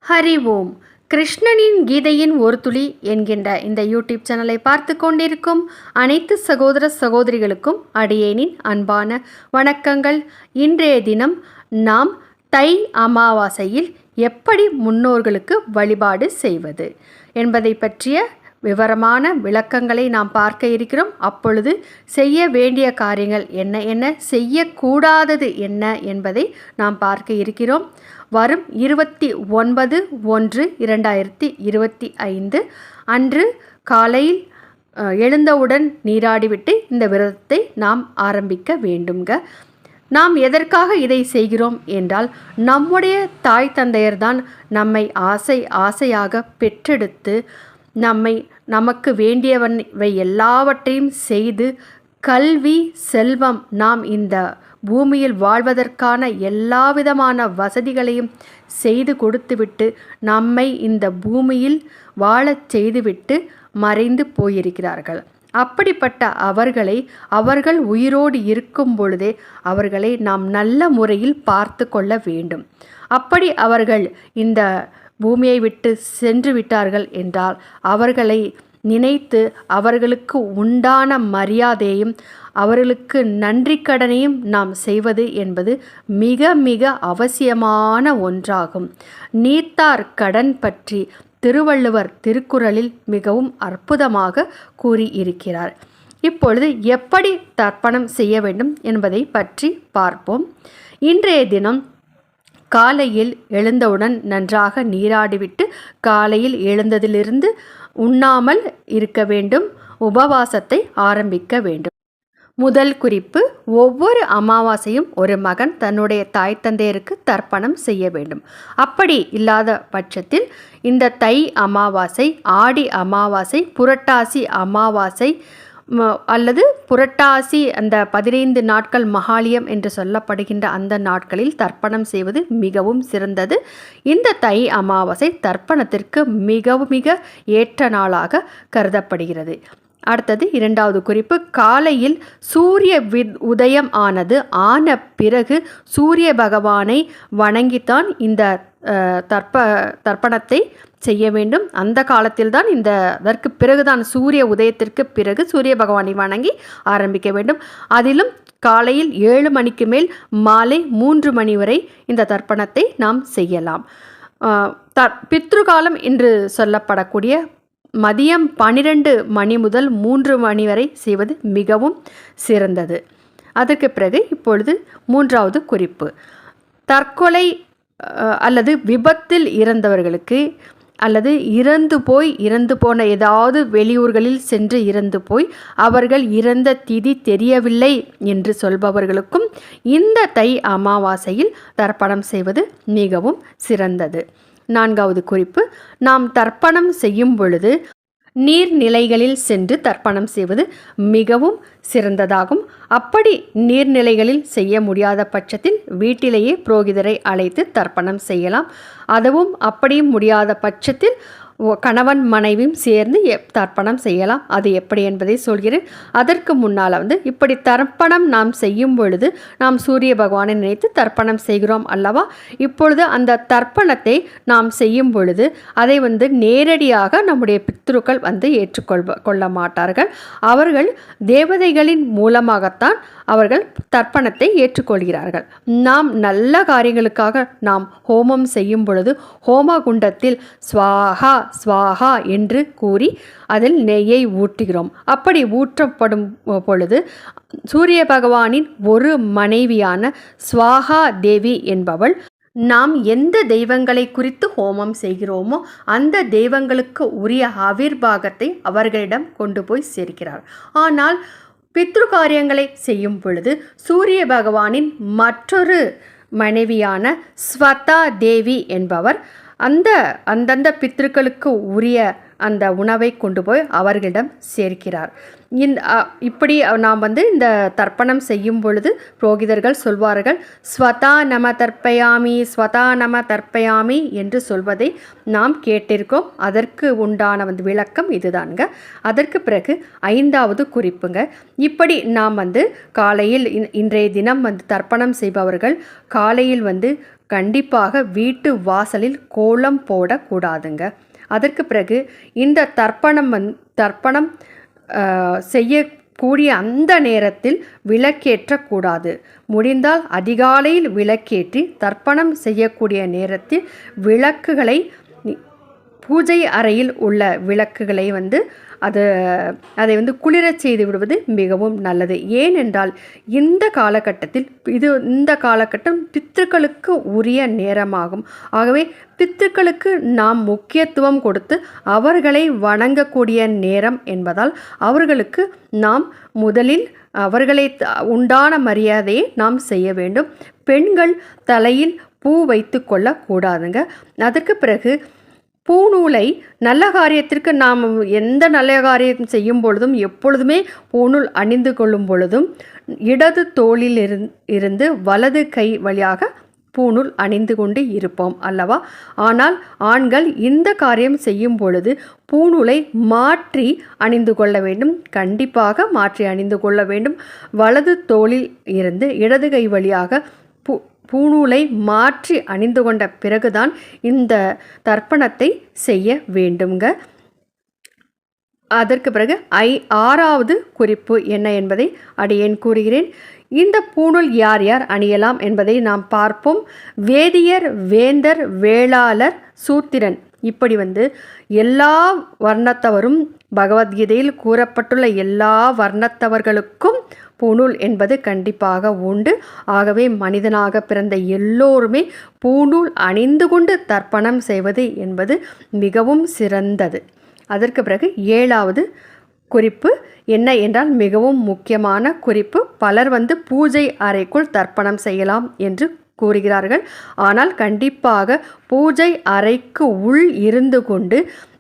ஹரி ஓம். கிருஷ்ணனின் கீதையின் ஒரு துளி என்கின்ற இந்த யூடியூப் சேனலை பார்த்து கொண்டிருக்கும் அனைத்து சகோதர சகோதரிகளுக்கும் அடியேனின் அன்பான வணக்கங்கள். இன்றைய தினம் நாம் தை அமாவாசையில் எப்படி முன்னோர்களுக்கு வழிபாடு செய்வது என்பதை பற்றிய விவரமான விளக்கங்களை நாம் பார்க்க இருக்கிறோம். அப்பொழுது செய்ய வேண்டிய காரியங்கள் என்ன என்ன, செய்யக்கூடாதது என்ன என்பதை நாம் பார்க்க இருக்கிறோம். வரும் 29/1/2025 அன்று காலையில் எழுந்தவுடன் நீராடிவிட்டு இந்த விரதத்தை நாம் ஆரம்பிக்க வேண்டுங்க. நாம் எதற்காக இதை செய்கிறோம் என்றால், நம்முடைய தாய் தந்தையர்தான் நம்மை ஆசையாக பெற்றெடுத்து நமக்கு வேண்டியவை எல்லாவற்றையும் செய்து கல்வி செல்வம் நாம் இந்த பூமியில் வாழ்வதற்கான எல்லா விதமான வசதிகளையும் செய்து கொடுத்துவிட்டு நம்மை இந்த பூமியில் வாழச் செய்துவிட்டு மறைந்து போயிருக்கிறார்கள். அப்படிப்பட்ட அவர்கள் உயிரோடு இருக்கும் பொழுதே அவர்களை நாம் நல்ல முறையில் பார்த்து கொள்ள வேண்டும். அப்படி அவர்கள் இந்த பூமியை விட்டு சென்று விட்டார்கள் என்றால் அவர்களை நினைத்து அவர்களுக்கு உண்டான மரியாதையும் அவர்களுக்கு நன்றி கடனையும் நாம் செய்வது என்பது மிக மிக அவசியமான ஒன்றாகும். நீத்தார் கடன் பற்றி திருவள்ளுவர் திருக்குறளில் மிகவும் அற்புதமாக கூறியிருக்கிறார். இப்பொழுது எப்படி தர்ப்பணம் செய்ய வேண்டும் என்பதை பற்றி பார்ப்போம். இன்றைய தினம் காலையில் எழுந்தவுடன் நன்றாக நீராடிவிட்டு காலையில் எழுந்ததிலிருந்து உண்ணாமல் இருக்க வேண்டும். உபவாசத்தை ஆரம்பிக்க வேண்டும். முதல் குறிப்பு, ஒவ்வொரு அமாவாசையும் ஒரு மகன் தன்னுடைய தாய் தந்தையருக்கு தர்ப்பணம் செய்ய வேண்டும். அப்படி இல்லாத பட்சத்தில் இந்த தை அமாவாசை, ஆடி அமாவாசை, புரட்டாசி அமாவாசை அல்லது புரட்டாசி அந்த 15 நாட்கள் மகாலயம் என்று சொல்லப்படுகின்ற அந்த நாட்களில் தர்ப்பணம் செய்வது மிகவும் சிறந்தது. இந்த தை அமாவாசை தர்ப்பணத்திற்கு மிக மிக ஏற்ற நாளாக கருதப்படுகிறது. அடுத்தது இரண்டாவது குறிப்பு, காலையில் சூரிய உதயம் ஆன பிறகு சூரிய பகவானை வணங்கித்தான் இந்த தர்ப்பணத்தை செய்ய வேண்டும். அந்த காலத்தில்தான் அதற்கு பிறகுதான் சூரிய உதயத்திற்கு பிறகு சூரிய பகவானை வணங்கி ஆரம்பிக்க வேண்டும். அதிலும் காலையில் 7 மணிக்கு மேல் மாலை 3 மணி வரை இந்த தர்ப்பணத்தை நாம் செய்யலாம். பித்ருகாலம் என்று சொல்லப்படக்கூடிய மதியம் 12 மணி முதல் 3 மணி வரை செய்வது மிகவும் சிறந்தது. அதற்கு பிறகு இப்பொழுது மூன்றாவது குறிப்பு, தற்கொலை அல்லது விபத்தில் இறந்தவர்களுக்கு அல்லது இறந்து போன ஏதாவது வெளியூர்களில் சென்று இறந்து போய் அவர்கள் இறந்த திதி தெரியவில்லை என்று சொல்பவர்களுக்கும் இந்த தை அமாவாசையில் தர்ப்பணம் செய்வது மிகவும் சிறந்தது. நான்காவது குறிப்பு, நாம் தர்ப்பணம் செய்யும் பொழுது நீர்நிலைகளில் சென்று தர்ப்பணம் செய்வது மிகவும் சிறந்ததாகும். அப்படி நீர்நிலைகளில் செய்ய முடியாத பட்சத்தில் வீட்டிலேயே புரோகிதரை அழைத்து தர்ப்பணம் செய்யலாம். அதுவும் அப்படியும் முடியாத பட்சத்தில் கணவன் மனைவியும் சேர்ந்து தர்ப்பணம் செய்யலாம். அது எப்படி என்பதை சொல்கிறேன். அதற்கு முன்னால் இப்படி தர்ப்பணம் நாம் செய்யும் பொழுது நாம் சூரிய பகவானை நினைத்து தர்ப்பணம் செய்கிறோம் அல்லவா. இப்பொழுது அந்த தர்ப்பணத்தை நாம் செய்யும் பொழுது அதை நேரடியாக நம்முடைய பித்ருக்கள் ஏற்றுக்கொள்ள மாட்டார்கள். அவர்கள் தேவதைகளின் மூலமாகத்தான் அவர்கள் தர்ப்பணத்தை ஏற்றுக்கொள்கிறார்கள். நாம் நல்ல காரியங்களுக்காக நாம் ஹோமம் செய்யும் பொழுது ஹோம குண்டத்தில் ஸ்வாஹா ஸ்வாஹா என்று கூறி அதில் நெய்யை ஊற்றுகிறோம். அப்படி ஊற்றப்படும் பொழுது சூரிய பகவானின் ஒரு மனைவியான ஸ்வாஹா தேவி என்பவள் நாம் எந்த தெய்வங்களை குறித்து ஹோமம் செய்கிறோமோ அந்த தெய்வங்களுக்கு உரிய ஆவிர்வாகத்தை அவர்களிடம் கொண்டு போய் சேர்க்கிறார். ஆனால் பித்ரு காரியங்களை செய்யும் பொழுது சூரிய பகவானின் மற்றொரு மனைவியான ஸ்வதா தேவி என்பவர் அந்தந்த பித்ருக்களுக்கு உரிய அந்த உணவை கொண்டு போய் அவர்களிடம் சேர்க்கிறார். இப்படி நாம் இந்த தர்ப்பணம் செய்யும் பொழுது புரோகிதர்கள் சொல்வார்கள், ஸ்வதா நம தர்ப்பயாமி ஸ்வதா நம தர்ப்பயாமி என்று சொல்வதை நாம் கேட்டிருக்கோம். அதற்கு உண்டான விளக்கம் இதுதாங்க. அதற்கு பிறகு ஐந்தாவது குறிப்புங்க, இப்படி நாம் காலையில் இன்றைய தினம் தர்ப்பணம் செய்பவர்கள் காலையில் கண்டிப்பாக வீட்டு வாசலில் கோலம் போடக்கூடாதுங்க. அதற்கு பிறகு இந்த தர்ப்பணம் செய்யக்கூடிய அந்த நேரத்தில் விளக்கேற்றக்கூடாது. முடிந்தால் அதிகாலையில் விளக்கேற்றி தர்ப்பணம் செய்யக்கூடிய நேரத்தில் விளக்குகளை, பூஜை அறையில் உள்ள விளக்குகளை அதை குளிரச் செய்து விடுவது மிகவும் நல்லது. ஏனென்றால் இந்த காலகட்டம் பித்ருக்களுக்கு உரிய நேரமாகும். ஆகவே பித்ருக்களுக்கு நாம் முக்கியத்துவம் கொடுத்து அவர்களை வணங்கக்கூடிய நேரம் என்பதால் அவர்களுக்கு நாம் முதலில் அவர்களை உண்டான மரியாதையை நாம் செய்ய வேண்டும். பெண்கள் தலையில் பூ வைத்து கொள்ளக்கூடாதுங்க. அதற்கு பிறகு பூநூலை நல்ல காரியத்திற்கு நாம் எந்த நல்ல காரியம் செய்யும் பொழுதும் எப்பொழுதுமே பூநூல் அணிந்து கொள்ளும் பொழுதும் இடது தோளில் இருந்து வலது கை வழியாக பூநூல் அணிந்து கொண்டு இருப்போம் அல்லவா? ஆனால் ஆண்கள் இந்த காரியம் செய்யும் பொழுது பூநூலை மாற்றி அணிந்து கொள்ள வேண்டும். கண்டிப்பாக மாற்றி அணிந்து கொள்ள வேண்டும். வலது தோளில் இருந்து இடது கை வழியாக பூநூலை மாற்றி அணிந்து கொண்ட பிறகுதான் இந்த தர்ப்பணத்தை செய்ய வேண்டுங்க. அதற்கு பிறகு 6வது குறிப்பு என்ன என்பதை அடியேன் கூறுகிறேன். இந்த பூநூல் யார் யார் அணியலாம் என்பதை நாம் பார்ப்போம். வேதியர், வேந்தர், வேளாளர், சூத்திரன், இப்படி எல்லா வர்ணத்தவரும், பகவத்கீதையில் கூறப்பட்டுள்ள எல்லா வர்ணத்தவர்களுக்கும் பூநூல் என்பது கண்டிப்பாக உண்டு. ஆகவே மனிதனாக பிறந்த எல்லோருமே பூநூல் அணிந்து கொண்டு தர்ப்பணம் செய்வது என்பது மிகவும் சிறந்தது. அதற்கு பிறகு 7வது குறிப்பு என்ன என்றால் மிகவும் முக்கியமான குறிப்பு. பலர் பூஜை அறைக்குள் தர்ப்பணம் செய்யலாம் என்று கூறுகிறார்கள். ஆனால் கண்டிப்பாக பூஜை அறைக்கு உள் இருந்து கொண்டு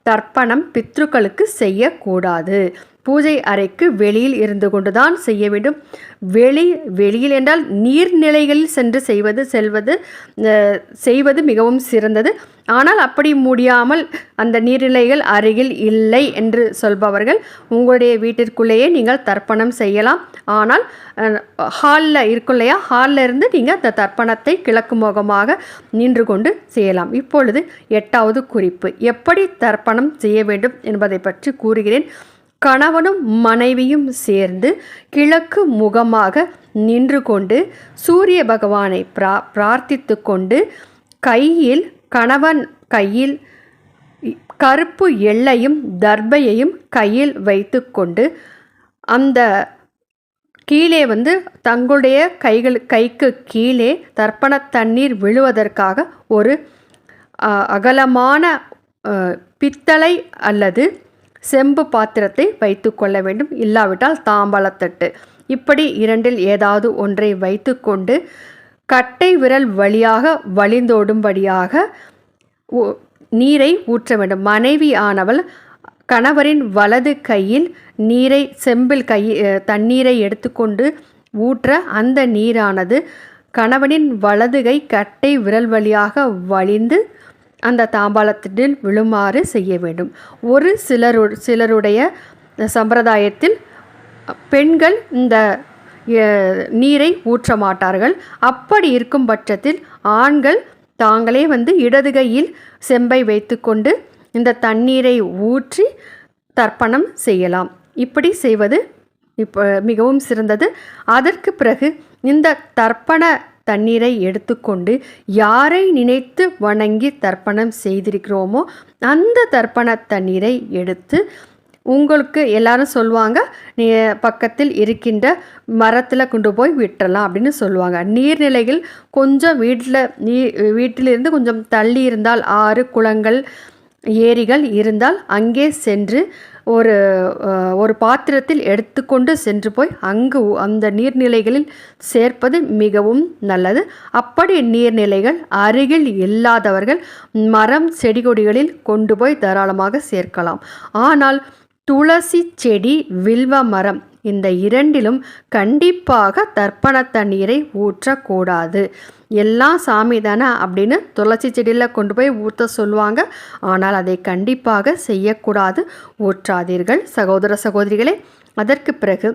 தர்ப்பணம் பித்ருக்களுக்கு செய்யக்கூடாது. பூஜை அறைக்கு வெளியில் இருந்து கொண்டுதான் செய்ய வேண்டும். வெளியில் என்றால் நீர்நிலைகளில் சென்று செய்வது மிகவும் சிறந்தது. ஆனால் அப்படி முடியாமல் அந்த நீர்நிலைகள் அருகில் இல்லை என்று சொல்பவர்கள் உங்களுடைய வீட்டிற்குள்ளேயே நீங்கள் தர்ப்பணம் செய்யலாம். ஆனால் ஹாலில் இருக்கும் இல்லையா, ஹாலில் இருந்து நீங்கள் அந்த தர்ப்பணத்தை கிழக்கு முகமாக நின்று கொண்டு செய்யலாம். இப்பொழுது 8வது குறிப்பு, எப்படி தர்ப்பணம் செய்ய வேண்டும் என்பதை பற்றி கூறுகிறேன். கணவனும் மனைவியும் சேர்ந்து கிழக்கு முகமாக நின்று கொண்டு சூரிய பகவானை பிரார்த்தித்து கொண்டு கணவன் கையில் கருப்பு எள்ளையும் தர்பையையும் கையில் வைத்து கொண்டு அந்த கீழே தங்களுடைய கைக்கு கீழே தர்ப்பண தண்ணீர் விழுவதற்காக ஒரு அகலமான பித்தளை அல்லது செம்பு பாத்திரத்தை வைத்து கொள்ள வேண்டும். இல்லாவிட்டால் தாம்பாளத்தட்டு, இப்படி இரண்டில் ஏதாவது ஒன்றை வைத்து கொண்டு கட்டை விரல் வழியாக வழிந்தோடும்படியாக நீரை ஊற்ற வேண்டும். மனைவி ஆனவள் கணவரின் வலது கையில் செம்பில் தண்ணீரை எடுத்துக்கொண்டு ஊற்ற அந்த நீரானது கணவனின் வலது கை கட்டை விரல் வழியாக வழிந்து அந்த தாம்பாளத்தில் விழுமாறு செய்ய வேண்டும். ஒரு சிலருடைய சம்பிரதாயத்தில் பெண்கள் இந்த நீரை ஊற்ற மாட்டார்கள். அப்படி இருக்கும் பட்சத்தில் ஆண்கள் தாங்களே இடது கையில் செம்பை வைத்து கொண்டு இந்த தண்ணீரை ஊற்றி தர்ப்பணம் செய்யலாம். இப்படி செய்வது மிகவும் சிறந்தது. அதற்கு பிறகு இந்த தர்ப்பண தண்ணீரை எடுத்துக்கொண்டு யாரை நினைத்து வணங்கி தர்ப்பணம் செய்திருக்கிறோமோ அந்த தர்ப்பண தண்ணீரை எடுத்து உங்களுக்கு எல்லாரும் சொல்லுவாங்க, நீ பக்கத்தில் இருக்கின்ற மரத்தில் கொண்டு போய் விட்டுறலாம் அப்படின்னு சொல்லுவாங்க. நீர்நிலைகள் கொஞ்சம் வீட்டிலிருந்து கொஞ்சம் தள்ளி இருந்தால், ஆறு, குளங்கள், ஏரிகள் இருந்தால் அங்கே சென்று ஒரு பாத்திரத்தில் எடுத்துக்கொண்டு சென்று போய் அந்த நீர்நிலைகளில் சேர்ப்பது மிகவும் நல்லது. அப்படி நீர்நிலைகள் அருகில் இல்லாதவர்கள் மரம், செடி கொடிகளில் கொண்டு போய் தாராளமாக சேர்க்கலாம். ஆனால் துளசி செடி, வில்வ மரம், இந்த இரண்டிலும் கண்டிப்பாக தர்ப்பண தண்ணீரை ஊற்றக்கூடாது. எல்லாம் சாமி தானே அப்படின்னு துளசி செடியில் கொண்டு போய் ஊற்ற சொல்லுவாங்க. ஆனால் அதை கண்டிப்பாக செய்யக்கூடாது, ஊற்றாதீர்கள் சகோதர சகோதரிகளே. அதற்கு பிறகு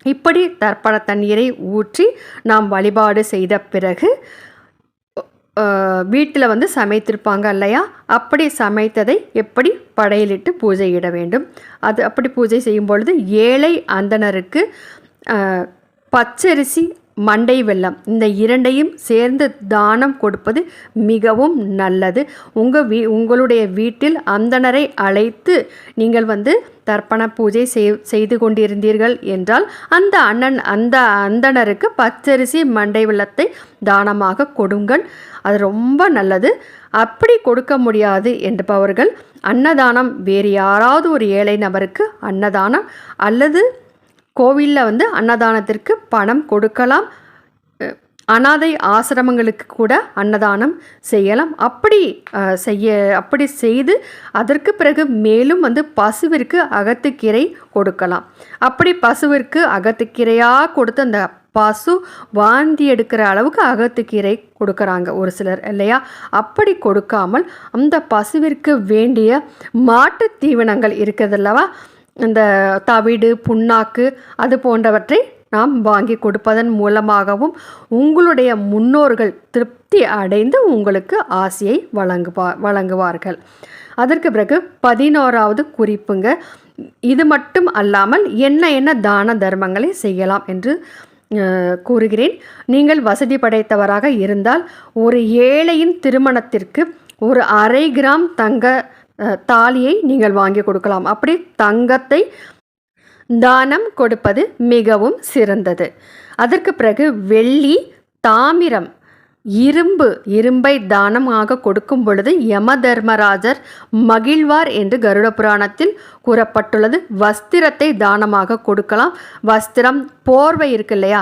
இப்படி தர்ப்பண தண்ணீரை ஊற்றி நாம் வழிபாடு செய்த பிறகு வீட்டில் வந்து சமைத்திருப்பாங்க இல்லையா, அப்படி சமைத்ததை எப்படி படையலிட்டு பூஜையிட வேண்டும். அது அப்படி பூஜை செய்யும் பொழுது ஏழை அந்தணருக்கு பச்சரிசி மண்டை வெல்லம் இந்த இரண்டையும் சேர்ந்து தானம் கொடுப்பது மிகவும் நல்லது. உங்களுடைய வீட்டில் அந்தணரை அழைத்து நீங்கள் வந்து தர்ப்பண பூஜை செய்து கொண்டிருந்தீர்கள் என்றால் அந்த அந்தணருக்கு பச்சரிசி மண்டை வெல்லத்தை தானமாக கொடுங்கள். அது ரொம்ப நல்லது. அப்படி கொடுக்க முடியாது என்பவர்கள் அன்னதானம், வேறு யாராவது ஒரு ஏழை நபருக்கு அன்னதானம் அல்லது கோவிலில் வந்து அன்னதானத்திற்கு பணம் கொடுக்கலாம். அனாதை ஆசிரமங்களுக்கு கூட அன்னதானம் செய்யலாம். அப்படி செய்து அதற்கு பிறகு மேலும் வந்து பசுவிற்கு அகத்துக்கீரை கொடுக்கலாம். அப்படி பசுவிற்கு அகத்துக்கீரையாக கொடுத்து அந்த பசு வாந்தி எடுக்கிற அளவுக்கு அகத்துக்கீரை கொடுக்குறாங்க ஒரு சிலர் இல்லையா. அப்படி கொடுக்காமல் அந்த பசுவிற்கு வேண்டிய மாட்டு தீவனங்கள் இருக்கிறதல்லவா, இந்த தவிடு, புண்ணாக்கு அது போன்றவற்றை நாம் வாங்கி கொடுப்பதன் மூலமாகவும் உங்களுடைய முன்னோர்கள் திருப்தி அடைந்து உங்களுக்கு ஆசியை வழங்குவார்கள். அதற்கு பிறகு 11வது குறிப்புங்க. இது மட்டும் அல்லாமல் என்ன தான தர்மங்களை செய்யலாம் என்று கூறுகிறேன். நீங்கள் வசதி படைத்தவராக இருந்தால் ஒரு ஏழையின் திருமணத்திற்கு ஒரு 1/2 கிராம் தங்க தாலியை நீங்கள் வாங்கி கொடுக்கலாம். அப்படி தங்கத்தை தானம் கொடுப்பது மிகவும் சிறந்தது. அதற்கு பிறகு வெள்ளி, தாமிரம், இரும்பை தானமாக கொடுக்கும் பொழுது யம தர்மராஜர் மகிழ்வார் என்று கருட புராணத்தில் கூறப்பட்டுள்ளது. வஸ்திரத்தை தானமாக கொடுக்கலாம். வஸ்திரம், போர்வை இருக்கு இல்லையா,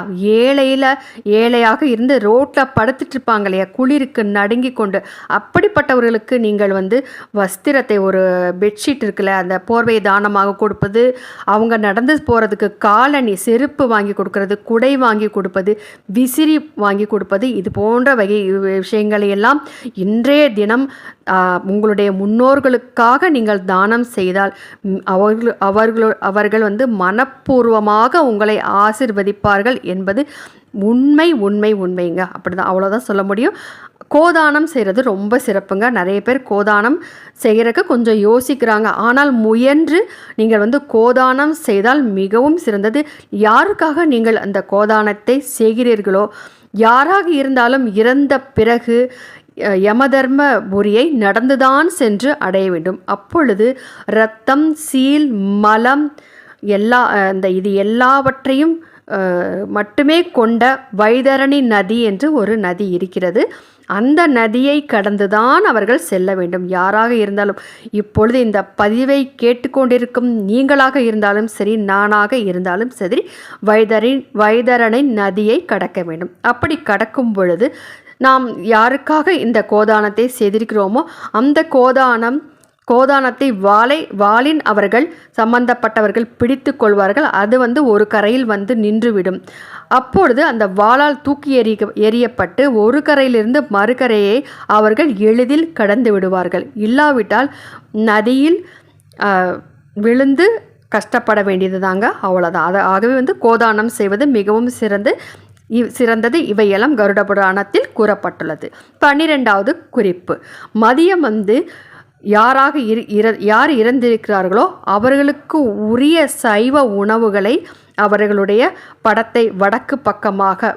ஏழையாக இருந்து ரோட்டில் படுத்துட்டு இருப்பாங்க இல்லையா, குளிருக்கு நடுங்கி கொண்டு, அப்படிப்பட்டவர்களுக்கு நீங்கள் வந்து வஸ்திரத்தை, ஒரு பெட்ஷீட் இருக்குல்ல, அந்த போர்வையை தானமாக கொடுப்பது, அவங்க நடந்து போகிறதுக்கு காலணி, செருப்பு வாங்கி கொடுக்கறது, குடை வாங்கி கொடுப்பது, விசிறி வாங்கி கொடுப்பது, இது போன்ற வகை விஷயங்களை எல்லாம் இன்றைய தினம் உங்களுடைய முன்னோர்களுக்காக நீங்கள் தானம் செய்தால் அவர்கள் வந்து மனப்பூர்வமாக உங்களை ஆசிர்வதிப்பார்கள் என்பது உண்மைங்க. அப்படிதான், அவ்வளோதான் சொல்ல முடியும். கோதானம் செய்கிறது ரொம்ப சிறப்புங்க. நிறைய பேர் கோதானம் செய்கிறதுக்கு கொஞ்சம் யோசிக்கிறாங்க. ஆனால் முயன்று நீங்கள் வந்து கோதானம் செய்தால் மிகவும் சிறந்தது. யாருக்காக நீங்கள் அந்த கோதானத்தை செய்கிறீர்களோ, யாராக இருந்தாலும் இறந்த பிறகு யமதர்மபுரியை நடந்துதான் சென்று அடைய வேண்டும். அப்பொழுது இரத்தம், சீல், மலம் இது எல்லாவற்றையும் மட்டுமே கொண்ட வைதரணி நதி என்று ஒரு நதி இருக்கிறது. அந்த நதியை கடந்துதான் அவர்கள் செல்ல வேண்டும், யாராக இருந்தாலும். இப்பொழுது இந்த பதிவை கேட்டுக்கொண்டிருக்கும் நீங்களாக இருந்தாலும் சரி, நானாக இருந்தாலும் சரி, வைதரணி நதியை கடக்க வேண்டும். அப்படி கடக்கும் பொழுது நாம் யாருக்காக இந்த கோதானத்தை செய்திருக்கிறோமோ அந்த கோதானத்தை வாளின் அவர்கள் சம்பந்தப்பட்டவர்கள் பிடித்து கொள்வார்கள். அது வந்து ஒரு கரையில் வந்து நின்றுவிடும். அப்பொழுது அந்த வாளால் தூக்கி எறியப்பட்டு ஒரு கரையிலிருந்து மறுகரையை அவர்கள் எளிதில் கடந்து விடுவார்கள். இல்லாவிட்டால் நதியில் விழுந்து கஷ்டப்பட வேண்டியது தாங்க, அவ்வளோதான். ஆகவே வந்து கோதானம் செய்வது மிகவும் சிறந்தது. இவையெல்லாம் கருட புராணத்தில் கூறப்பட்டுள்ளது. 12வது குறிப்பு. மதியம் வந்து யார் இறந்திருக்கிறார்களோ அவர்களுக்கு உரிய சைவ உணவுகளை அவர்களுடைய படத்தை வடக்கு பக்கமாக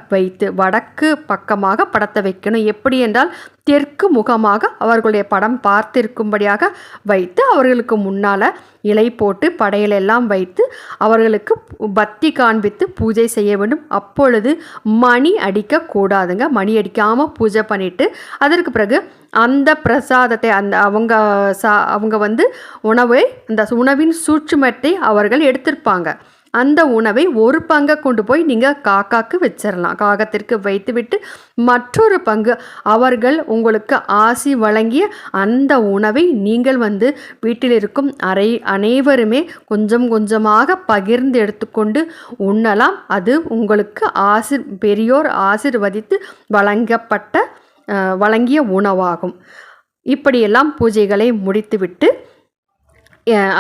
படத்தை வைக்கணும். எப்படி என்றால் தெற்கு முகமாக அவர்களுடைய படம் பார்த்திருக்கும்படியாக வைத்து அவர்களுக்கு முன்னால் இலை போட்டு படையலெல்லாம் வைத்து அவர்களுக்கு பத்தி காண்பித்து பூஜை செய்ய வேண்டும். அப்பொழுது மணி அடிக்கக்கூடாதுங்க. மணி அடிக்காமல் பூஜை பண்ணிவிட்டு அதற்கு பிறகு அந்த பிரசாதத்தை அவங்க வந்து அந்த உணவின் சூட்சுமத்தை அவர்கள் எடுத்திருப்பாங்க. அந்த உணவை ஒரு பங்கை கொண்டு போய் நீங்கள் காக்காக்கு வச்சிடலாம். காகத்திற்கு வைத்துவிட்டு மற்றொரு பங்கு அவர்கள் உங்களுக்கு ஆசி வழங்கிய அந்த உணவை நீங்கள் வந்து வீட்டில் இருக்கும் அனைவருமே கொஞ்சம் கொஞ்சமாக பகிர்ந்து எடுத்துக்கொண்டு உண்ணலாம். அது உங்களுக்கு பெரியோர் ஆசிர்வதித்து வழங்கிய உணவாகும். இப்படியெல்லாம் பூஜைகளை முடித்துவிட்டு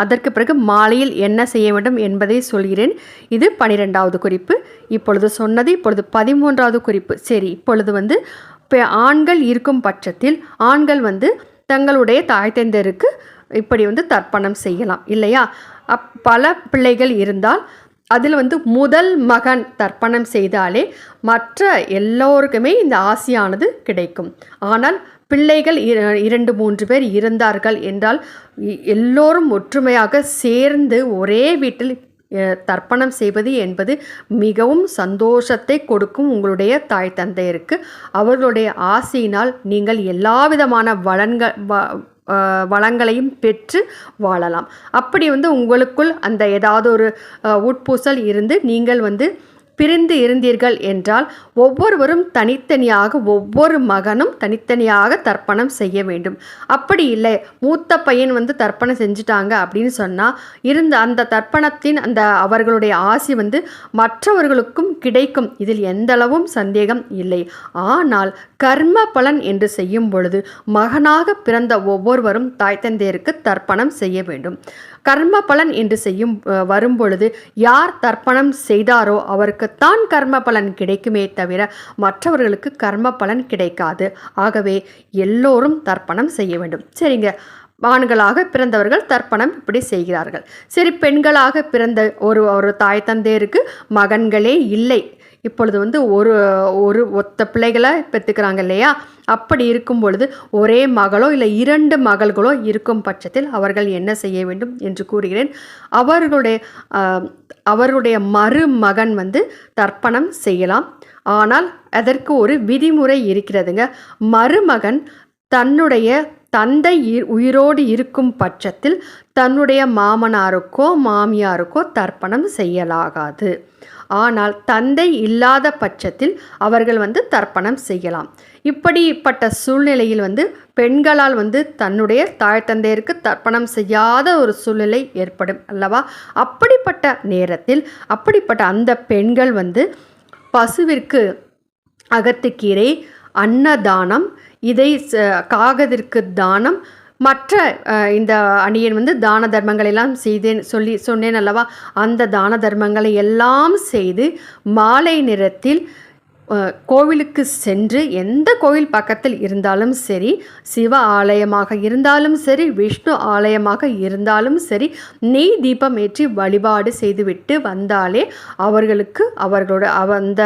அதற்கு பிறகு மாலையில் என்ன செய்ய வேண்டும் என்பதை சொல்கிறேன். இது 12வது குறிப்பு. இப்பொழுது 13வது குறிப்பு. சரி, இப்பொழுது வந்து ஆண்கள் இருக்கும் பட்சத்தில் ஆண்கள் வந்து தங்களுடைய தாய் தந்தையருக்கு இப்படி வந்து தர்ப்பணம் செய்யலாம் இல்லையா. பல பிள்ளைகள் இருந்தால் அதில் வந்து முதல் மகன் தர்ப்பணம் செய்தாலே மற்ற எல்லோருக்குமே இந்த ஆசியானது கிடைக்கும். ஆனால் பிள்ளைகள் 2-3 பேர் இருந்தார்கள் என்றால் எல்லோரும் ஒற்றுமையாக சேர்ந்து ஒரே வீட்டில் தர்ப்பணம் செய்வது என்பது மிகவும் சந்தோஷத்தை கொடுக்கும் உங்களுடைய தாய் தந்தையருக்கு. அவர்களுடைய ஆசையினால் நீங்கள் எல்லா விதமான வளங்களையும் பெற்று வாழலாம். அப்படி வந்து உங்களுக்குள் அந்த ஏதாவது ஒரு உட்பூசல் இருந்து நீங்கள் வந்து பிரிந்து இருந்தீர்கள் என்றால் ஒவ்வொருவரும் தனித்தனியாக ஒவ்வொரு மகனும் தனித்தனியாக தர்ப்பணம் செய்ய வேண்டும். அப்படி இல்லை மூத்த பையன் வந்து தர்ப்பணம் செஞ்சுட்டாங்க அப்படின்னு சொன்னால் இருந்த அந்த தர்ப்பணத்தின் அந்த அவர்களுடைய ஆசி வந்து மற்றவர்களுக்கும் கிடைக்கும். இதில் எந்தளவும் சந்தேகம் இல்லை. ஆனால் கர்ம பலன் என்று செய்யும் பொழுது மகனாக பிறந்த ஒவ்வொருவரும் தாய் தந்தையருக்கு தர்ப்பணம் செய்ய வேண்டும். கர்ம பலன் என்று செய்யும் வரும்பொழுது யார் தர்ப்பணம் செய்தாரோ அவருக்குத்தான் கர்ம பலன் கிடைக்குமே தவிர மற்றவர்களுக்கு கர்ம பலன் கிடைக்காது. ஆகவே எல்லோரும் தர்ப்பணம் செய்ய வேண்டும். சரிங்க, ஆண்களாக பிறந்தவர்கள் தர்ப்பணம் இப்படி செய்கிறார்கள். சரி, பெண்களாக பிறந்த ஒரு தாய் தந்தையருக்கு மகன்களே இல்லை, இப்பொழுது வந்து ஒரு ஒத்த பிள்ளைகளை பெற்றுக்கிறாங்க இல்லையா. அப்படி இருக்கும் பொழுது ஒரே மகளோ இல்லை 2 மகள்களோ இருக்கும் பட்சத்தில் அவர்கள் என்ன செய்ய வேண்டும் என்று கூறுகிறேன். அவர்களுடைய மருமகன் வந்து தர்ப்பணம் செய்யலாம். ஆனால் அதற்கு ஒரு விதிமுறை இருக்கிறதுங்க. மருமகன் தன்னுடைய தந்தை உயிரோடு இருக்கும் பட்சத்தில் தன்னுடைய மாமனாருக்கோ மாமியாருக்கோ தர்ப்பணம் செய்யலாகாது. ஆனால் தந்தை இல்லாத பட்சத்தில் அவர்கள் வந்து தர்ப்பணம் செய்யலாம். இப்படிப்பட்ட சூழ்நிலையில் வந்து பெண்களால் வந்து தன்னுடைய தாய் தந்தையருக்கு தர்ப்பணம் செய்யாத ஒரு சூழ்நிலை ஏற்படும் அல்லவா. அப்படிப்பட்ட நேரத்தில் அப்படிப்பட்ட அந்த பெண்கள் வந்து பசுவிற்கு அகத்துக்கீரை, அன்னதானம், இதை காகத்திற்கு தானம், மற்ற இந்த அணியன் வந்து தான தர்மங்கள் எல்லாம் சொன்னேன் அல்லவா. அந்த தான தர்மங்களை எல்லாம் செய்து மாலை நேரத்தில் கோவிலுக்கு சென்று, எந்த கோவில் பக்கத்தில் இருந்தாலும் சரி, சிவ ஆலயமாக இருந்தாலும் சரி, விஷ்ணு ஆலயமாக இருந்தாலும் சரி, நெய் தீபம் ஏற்றி வழிபாடு செய்துவிட்டு வந்தாலே அவர்களுக்கு அவர்களோட அந்த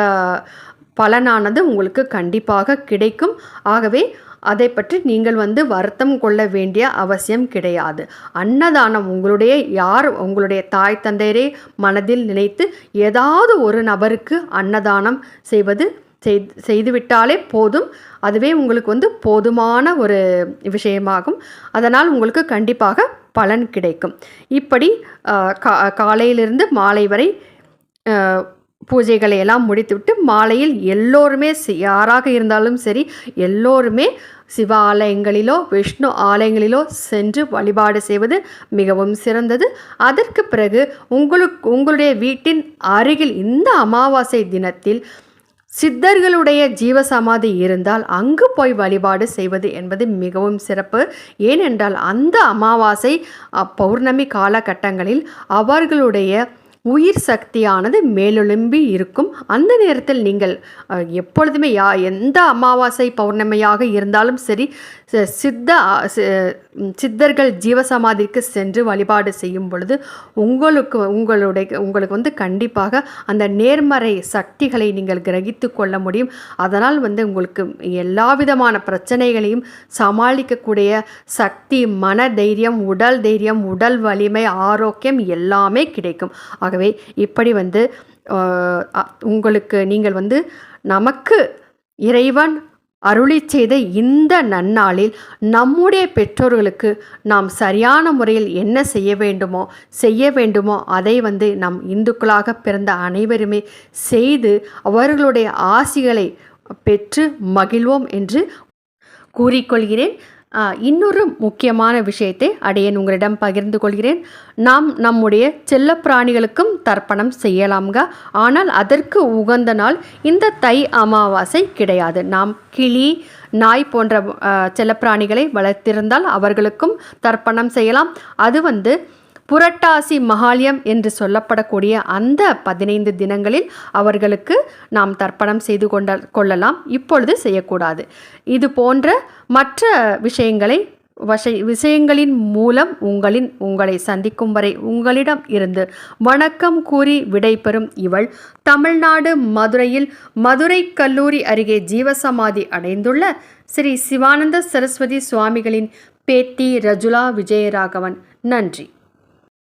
பலனானது உங்களுக்கு கண்டிப்பாக கிடைக்கும். ஆகவே அதை பற்றி நீங்கள் வந்து வருத்தம் கொள்ள வேண்டிய அவசியம் கிடையாது. அன்னதானம் உங்களுடைய தாய் தந்தையரை மனதில் நினைத்து ஏதாவது ஒரு நபருக்கு அன்னதானம் செய்துவிட்டாலே போதும். அதுவே உங்களுக்கு வந்து போதுமான ஒரு விஷயமாகும். அதனால் உங்களுக்கு கண்டிப்பாக பலன் கிடைக்கும். இப்படி காலையிலிருந்து மாலை வரை பூஜைகளை எல்லாம் முடித்துவிட்டு மாலையில் எல்லோருமே யாராக இருந்தாலும் சரி எல்லோருமே சிவ ஆலயங்களிலோ விஷ்ணு ஆலயங்களிலோ சென்று வழிபாடு செய்வது மிகவும் சிறந்தது. அதற்கு பிறகு உங்களுடைய வீட்டின் அருகில் இந்த அமாவாசை தினத்தில் சித்தர்களுடைய ஜீவசமாதி இருந்தால் அங்கு போய் வழிபாடு செய்வது என்பது மிகவும் சிறப்பு. ஏனென்றால் அந்த அமாவாசை பௌர்ணமி காலகட்டங்களில் அவர்களுடைய உயிர் சக்தியானது மேலெழும்பி இருக்கும். அந்த நேரத்தில் நீங்கள் எப்பொழுதுமே எந்த அமாவாசை பௌர்ணமியாக இருந்தாலும் சரி சித்தர்கள் ஜீவசமாதிக்கு சென்று வழிபாடு செய்யும் பொழுது உங்களுக்கு வந்து கண்டிப்பாக அந்த நேர்மறை சக்திகளை நீங்கள் கிரகித்து கொள்ள முடியும். அதனால் வந்து உங்களுக்கு எல்லா விதமான பிரச்சனைகளையும் சமாளிக்கக்கூடிய சக்தி, மன தைரியம், உடல் தைரியம், உடல் வலிமை, ஆரோக்கியம் எல்லாமே கிடைக்கும். ஆகவே இப்படி வந்து நீங்கள் வந்து நமக்கு இறைவன் அருளி செய்த இந்த நன்னாளில் நம்முடைய பெற்றோர்களுக்கு நாம் சரியான முறையில் என்ன செய்ய வேண்டுமோ அதை வந்து நம் இந்துக்களாக பிறந்த அனைவருமே செய்து அவர்களுடைய ஆசிகளை பெற்று மகிழ்வோம் என்று கூறிக்கொள்கிறேன். இன்னொரு முக்கியமான விஷயத்தை அடியேன் உங்களிடம் பகிர்ந்து கொள்கிறேன். நாம் நம்முடைய செல்ல பிராணிகளுக்கும் தர்ப்பணம் செய்யலாம்ங்க. ஆனால் அதற்கு உகந்த நாள் இந்த தை அமாவாசை கிடையாது. நாம் கிளி, நாய் போன்ற செல்லப்பிராணிகளை வளர்த்திருந்தால் அவர்களுக்கும் தர்ப்பணம் செய்யலாம். அது வந்து புரட்டாசி மகாலயம் என்று சொல்லப்படக்கூடிய அந்த 15 தினங்களில் அவர்களுக்கு நாம் தர்ப்பணம் செய்து கொள்ளலாம். இப்பொழுது செய்யக்கூடாது. இது போன்ற மற்ற விஷயங்களின் மூலம் உங்களை சந்திக்கும் வரை உங்களிடம் இருந்து வணக்கம் கூறி விடைபெறும் இவள் தமிழ்நாடு மதுரையில் மதுரை கல்லூரி அருகே ஜீவசமாதி அடைந்துள்ள ஸ்ரீ சிவானந்த சரஸ்வதி சுவாமிகளின் பேத்தி ரஜுலா விஜயராகவன். நன்றி.